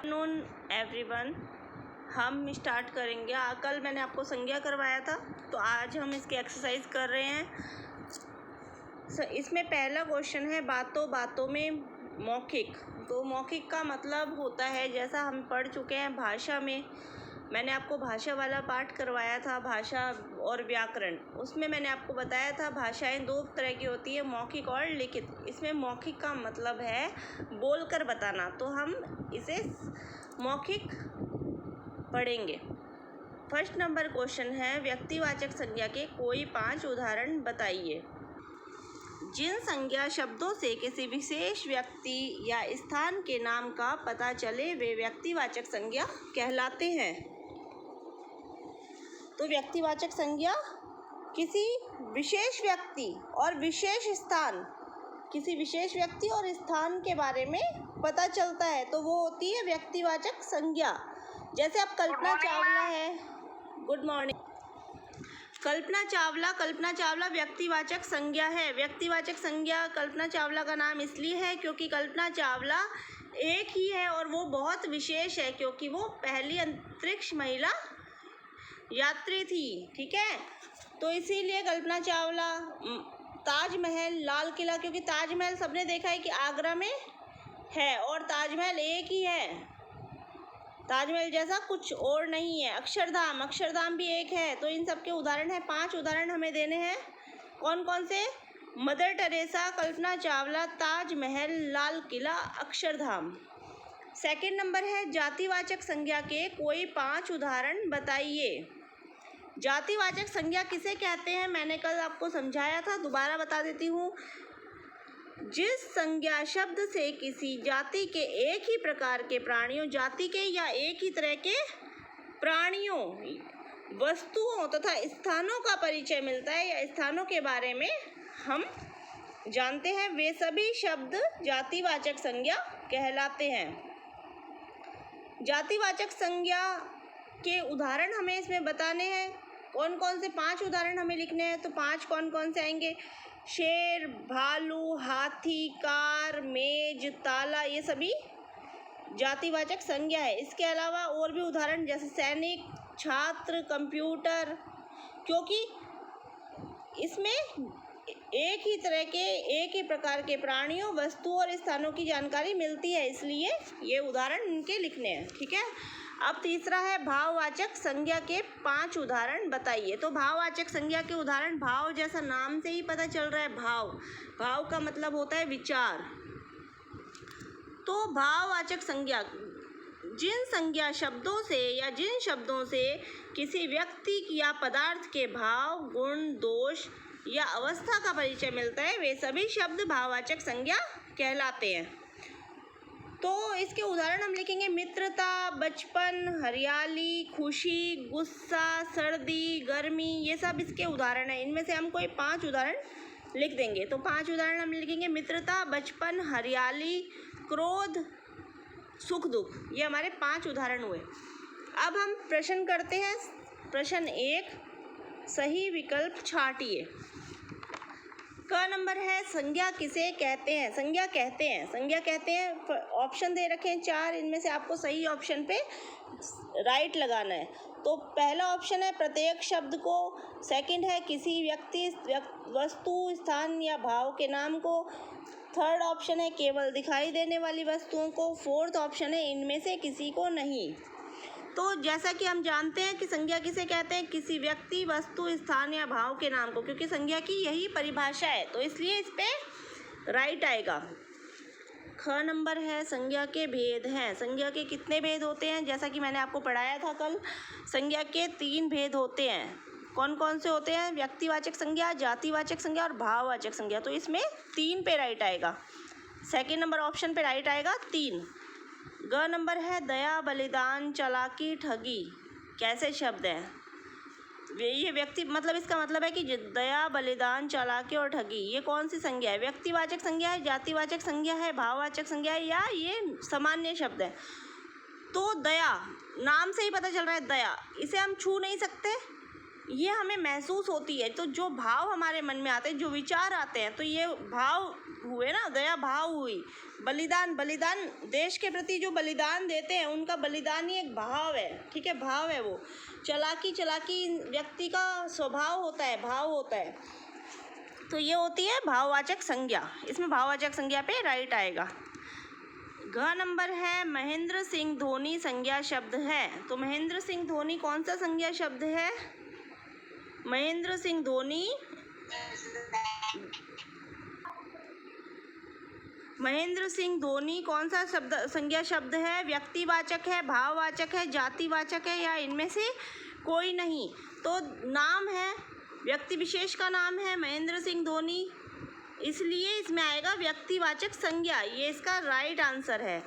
Afternoon everyone, हम start करेंगे। कल मैंने आपको संज्ञा करवाया था, तो आज हम इसकी एक्सरसाइज कर रहे हैं। इसमें पहला क्वेश्चन है बातों बातों में मौखिक। तो मौखिक का मतलब होता है, जैसा हम पढ़ चुके हैं भाषा में, मैंने आपको भाषा वाला पाठ करवाया था, भाषा और व्याकरण। उसमें मैंने आपको बताया था भाषाएं दो तरह की होती है, मौखिक और लिखित। इसमें मौखिक का मतलब है बोलकर बताना, तो हम इसे मौखिक पढ़ेंगे। फर्स्ट नंबर क्वेश्चन है व्यक्तिवाचक संज्ञा के कोई 5 उदाहरण बताइए। जिन संज्ञा शब्दों से किसी विशेष व्यक्ति या स्थान के नाम का पता चले वे व्यक्तिवाचक संज्ञा कहलाते हैं। तो व्यक्तिवाचक संज्ञा किसी विशेष व्यक्ति और विशेष स्थान, किसी विशेष व्यक्ति और स्थान के बारे में पता चलता है, तो वो होती है व्यक्तिवाचक संज्ञा। जैसे अब कल्पना चावला है, गुड मॉर्निंग। कल्पना चावला व्यक्तिवाचक संज्ञा है। व्यक्तिवाचक संज्ञा कल्पना चावला का नाम इसलिए है क्योंकि कल्पना चावला एक ही है और वो बहुत विशेष है, क्योंकि वो पहली अंतरिक्ष महिला यात्री थी। ठीक है, तो इसीलिए कल्पना चावला। ताजमहल, लाल किला, क्योंकि ताजमहल सबने देखा है कि आगरा में है और ताजमहल एक ही है, ताजमहल जैसा कुछ और नहीं है। अक्षरधाम भी एक है। तो इन सब के उदाहरण है, 5 उदाहरण हमें देने हैं। कौन कौन से? Mother Teresa, Kalpana Chawla, Taj Mahal, Lal Qila, Akshardham. Second number है जातिवाचक संज्ञा के कोई 5 उदाहरण बताइए। जातिवाचक संज्ञा किसे कहते हैं, मैंने कल आपको समझाया था, दोबारा बता देती हूँ। जिस संज्ञा शब्द से किसी जाति के एक ही प्रकार के प्राणियों, जाति के या एक ही तरह के प्राणियों, वस्तुओं तथा स्थानों का परिचय मिलता है या स्थानों के बारे में हम जानते हैं, वे सभी शब्द जातिवाचक संज्ञा कहलाते हैं। जातिवाचक संज्ञा के उदाहरण हमें इसमें बताने हैं। कौन कौन से 5 उदाहरण हमें लिखने हैं, तो 5 कौन कौन से आएंगे? शेर, भालू, हाथी, कार, मेज, ताला, ये सभी जातिवाचक संज्ञा है। इसके अलावा और भी उदाहरण जैसे सैनिक, छात्र, कंप्यूटर, क्योंकि इसमें एक ही तरह के, एक ही प्रकार के प्राणियों, वस्तुओं और स्थानों की जानकारी मिलती है, इसलिए ये उदाहरण इनके लिखने हैं। ठीक है, अब तीसरा है भाववाचक संज्ञा के 5 उदाहरण बताइए। तो भाववाचक संज्ञा के उदाहरण, भाव जैसा नाम से ही पता चल रहा है, भाव का मतलब होता है विचार। तो भाववाचक संज्ञा जिन संज्ञा शब्दों से या जिन शब्दों से किसी व्यक्ति या पदार्थ के भाव, गुण, दोष या अवस्था का परिचय मिलता है, वे सभी शब्द भाववाचक संज्ञा कहलाते हैं। तो इसके उदाहरण हम लिखेंगे मित्रता, बचपन, हरियाली, खुशी, गुस्सा, सर्दी, गर्मी, ये सब इसके उदाहरण हैं। इनमें से हम कोई 5 उदाहरण लिख देंगे। तो 5 उदाहरण हम लिखेंगे मित्रता, बचपन, हरियाली, क्रोध, सुख दुख, ये हमारे 5 उदाहरण हुए। अब हम प्रश्न करते हैं। प्रश्न 1, सही विकल्प छांटिए। क नंबर है संज्ञा किसे कहते हैं? संज्ञा कहते हैं, ऑप्शन दे रखे हैं 4, इनमें से आपको सही ऑप्शन पे राइट लगाना है। तो पहला ऑप्शन है प्रत्येक शब्द को, सेकंड है किसी व्यक्ति, वस्तु, स्थान या भाव के नाम को, थर्ड ऑप्शन है केवल दिखाई देने वाली वस्तुओं को, फोर्थ ऑप्शन है इनमें से किसी को नहीं। तो जैसा कि हम जानते हैं कि संज्ञा किसे कहते हैं, किसी व्यक्ति, वस्तु, स्थान या भाव के नाम को, क्योंकि संज्ञा की यही परिभाषा है, तो इसलिए इस पे राइट आएगा। ख नंबर है संज्ञा के भेद हैं। संज्ञा के कितने भेद होते हैं? जैसा कि मैंने आपको पढ़ाया था कल, संज्ञा के 3 भेद होते हैं। कौन कौन से होते हैं? व्यक्तिवाचक संज्ञा, जातिवाचक संज्ञा और भाववाचक संज्ञा। तो इसमें 3 पे राइट आएगा, सेकेंड नंबर ऑप्शन पे राइट आएगा 3। ग नंबर है दया, बलिदान, चालाकी, ठगी, कैसे शब्द हैं? ये व्यक्ति, मतलब इसका मतलब है कि दया, बलिदान, चालाकी और ठगी, ये कौन सी संज्ञा है? व्यक्तिवाचक संज्ञा है, जातिवाचक संज्ञा है, भाववाचक संज्ञा है, या ये सामान्य शब्द है? तो दया, नाम से ही पता चल रहा है दया, इसे हम छू नहीं सकते, ये हमें महसूस होती है। तो जो भाव हमारे मन में आते हैं, जो विचार आते हैं, तो ये भाव हुए ना, दया भाव हुई। बलिदान देश के प्रति जो बलिदान देते हैं उनका बलिदान ही एक भाव है, ठीक है, भाव है वो। चालाकी व्यक्ति का स्वभाव होता है, भाव होता है। तो ये होती है भाववाचक संज्ञा। इसमें भाववाचक संज्ञा पे राइट आएगा। घ नंबर है महेंद्र सिंह धोनी संज्ञा शब्द है। तो महेंद्र सिंह धोनी कौन सा संज्ञा शब्द है? महेंद्र सिंह धोनी कौन सा शब्द, संज्ञा शब्द है? व्यक्तिवाचक है, भाववाचक है, जातिवाचक है, या इनमें से कोई नहीं? तो नाम है, व्यक्ति विशेष का नाम है महेंद्र सिंह धोनी, इसलिए इसमें आएगा व्यक्तिवाचक संज्ञा। ये इसका राइट आंसर है।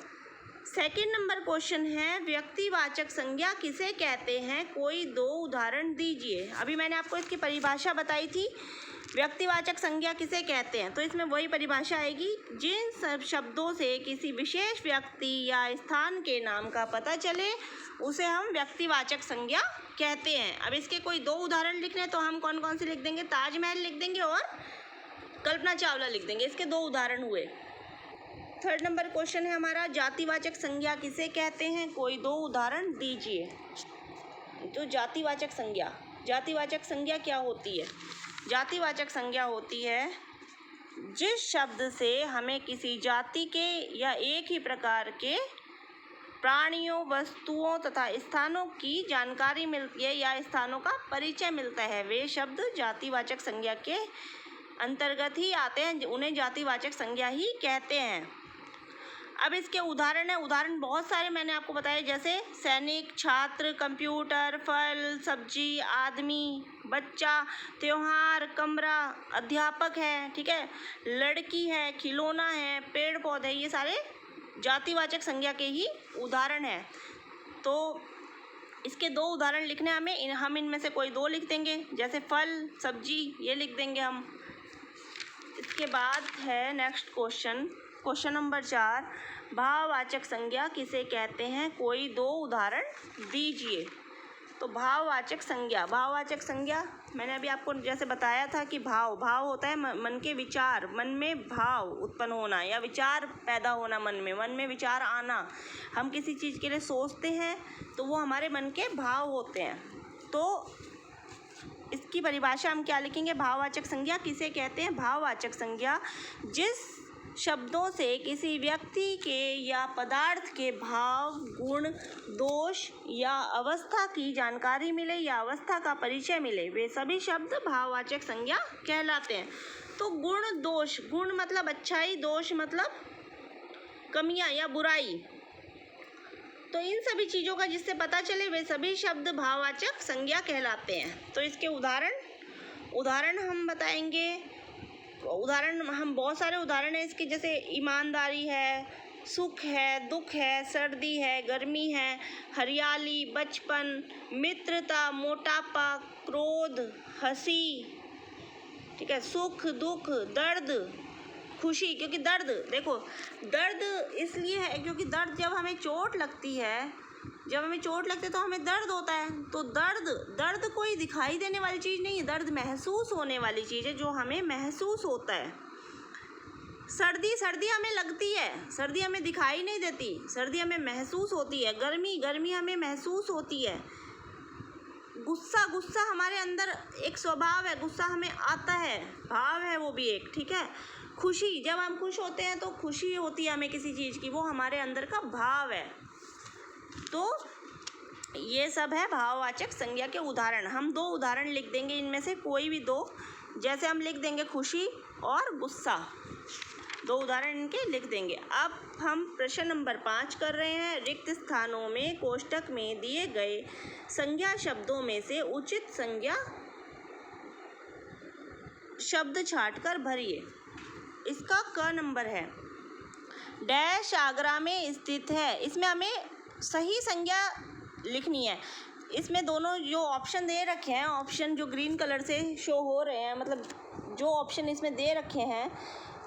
सेकंड नंबर क्वेश्चन है व्यक्तिवाचक संज्ञा किसे कहते हैं? कोई 2 उदाहरण दीजिए। अभी मैंने आपको इसकी परिभाषा बताई थी, व्यक्तिवाचक संज्ञा किसे कहते हैं। तो इसमें वही परिभाषा आएगी, जिन सब शब्दों से किसी विशेष व्यक्ति या स्थान के नाम का पता चले उसे हम व्यक्तिवाचक संज्ञा कहते हैं। अब इसके कोई 2 उदाहरण लिखने हैं तो हम कौन कौन से लिख देंगे? ताजमहल लिख देंगे और कल्पना चावला लिख देंगे। इसके 2 उदाहरण हुए। थर्ड नंबर क्वेश्चन है हमारा, जातिवाचक संज्ञा किसे कहते हैं? कोई 2 उदाहरण दीजिए। तो जातिवाचक संज्ञा क्या होती है? जातिवाचक संज्ञा होती है जिस शब्द से हमें किसी जाति के या एक ही प्रकार के प्राणियों, वस्तुओं तथा स्थानों की जानकारी मिलती है या स्थानों का परिचय मिलता है, वे शब्द जातिवाचक संज्ञा के अंतर्गत ही आते हैं, उन्हें जातिवाचक संज्ञा ही कहते हैं। अब इसके उदाहरण है, उदाहरण बहुत सारे मैंने आपको बताए, जैसे सैनिक, छात्र, कंप्यूटर, फल, सब्जी, आदमी, बच्चा, त्योहार, कमरा, अध्यापक है, ठीक है, लड़की है, खिलौना है, पेड़ पौधे, ये सारे जातिवाचक संज्ञा के ही उदाहरण हैं। तो इसके 2 उदाहरण लिखने हमें, हम इनमें से कोई 2 लिख देंगे, जैसे फल, सब्जी, ये लिख देंगे हम। इसके बाद है नेक्स्ट क्वेश्चन नंबर 4, भाववाचक संज्ञा किसे कहते हैं? कोई 2 उदाहरण दीजिए। तो भाववाचक संज्ञा मैंने अभी आपको जैसे बताया था कि भाव होता है मन के विचार, मन में भाव उत्पन्न होना या विचार पैदा होना, मन में विचार आना। हम किसी चीज़ के लिए सोचते हैं तो वो हमारे मन के भाव होते हैं। तो इसकी परिभाषा हम क्या लिखेंगे? भाववाचक संज्ञा किसे कहते हैं? भाववाचक संज्ञा जिस शब्दों से किसी व्यक्ति के या पदार्थ के भाव, गुण, दोष या अवस्था की जानकारी मिले या अवस्था का परिचय मिले, वे सभी शब्द भाववाचक संज्ञा कहलाते हैं। तो गुण, दोष, गुण मतलब अच्छाई, दोष मतलब कमियां या बुराई, तो इन सभी चीज़ों का जिससे पता चले वे सभी शब्द भाववाचक संज्ञा कहलाते हैं। तो इसके उदाहरण हम बताएंगे। हम बहुत सारे उदाहरण हैं इसके, जैसे ईमानदारी है, सुख है, दुख है, सर्दी है, गर्मी है, हरियाली, बचपन, मित्रता, मोटापा, क्रोध, हंसी, ठीक है, सुख, दुख, दर्द, खुशी। क्योंकि दर्द इसलिए है क्योंकि दर्द जब हमें चोट लगती है तो हमें दर्द होता है। तो दर्द कोई दिखाई देने वाली चीज़ नहीं है, दर्द महसूस होने वाली चीज़ है जो हमें महसूस होता है। सर्दी हमें लगती है, सर्दी हमें दिखाई नहीं देती, सर्दी हमें महसूस होती है। गर्मी हमें महसूस होती है। गुस्सा हमारे अंदर एक स्वभाव है, गुस्सा हमें आता है, भाव है वो भी एक, ठीक है। खुशी, जब हम खुश होते हैं तो खुशी होती है हमें किसी चीज़ की, वो हमारे अंदर का भाव है। तो ये सब है भाववाचक संज्ञा के उदाहरण। हम 2 उदाहरण लिख देंगे, इनमें से कोई भी 2, जैसे हम लिख देंगे खुशी और गुस्सा, 2 उदाहरण इनके लिख देंगे। अब हम प्रश्न नंबर 5 कर रहे हैं। रिक्त स्थानों में कोष्टक में दिए गए संज्ञा शब्दों में से उचित संज्ञा शब्द छांटकर भरिए। इसका क नंबर है, डैश आगरा में स्थित है। इसमें हमें सही संज्ञा लिखनी है। इसमें दोनों जो ऑप्शन दे रखे हैं, ऑप्शन जो ग्रीन कलर से शो हो रहे हैं, मतलब जो ऑप्शन इसमें दे रखे हैं,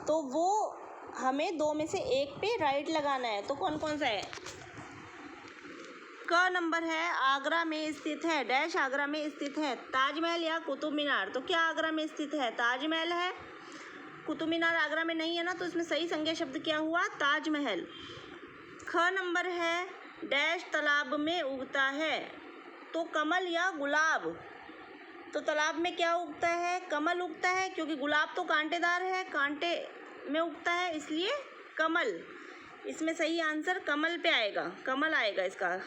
तो वो हमें 2 में से एक पे राइट लगाना है। तो कौन कौन सा है? क नंबर है आगरा में स्थित है डैश आगरा में स्थित है ताजमहल या कुतुब मीनार। तो क्या आगरा में स्थित है? ताजमहल है। कुतुब मीनार आगरा में नहीं है ना, तो इसमें सही संज्ञा शब्द क्या हुआ? ताजमहल। ख नंबर है डैश तालाब में उगता है। तो कमल या गुलाब। तो तालाब में क्या उगता है? कमल उगता है, क्योंकि गुलाब तो कांटेदार है, कांटे में उगता है, इसलिए कमल। इसमें सही आंसर कमल पे आएगा, कमल आएगा इसका।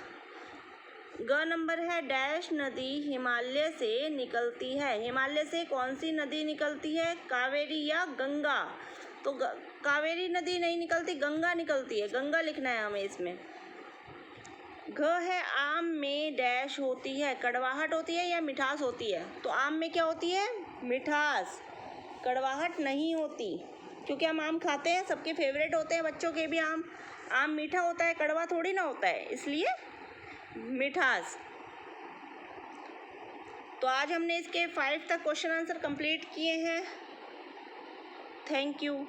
ग नंबर है डैश नदी हिमालय से निकलती है। हिमालय से कौन सी नदी निकलती है? कावेरी या गंगा। तो कावेरी नदी नहीं निकलती, गंगा निकलती है, गंगा लिखना है हमें इसमें। घ है आम में डैश होती है। कड़वाहट होती है या मिठास होती है? तो आम में क्या होती है? मिठास, कड़वाहट नहीं होती, क्योंकि हम आम खाते हैं, सबके फेवरेट होते हैं, बच्चों के भी आम। आम मीठा होता है, कड़वा थोड़ी ना होता है, इसलिए मिठास। तो आज हमने इसके 5 तक क्वेश्चन आंसर कंप्लीट किए हैं। Thank you.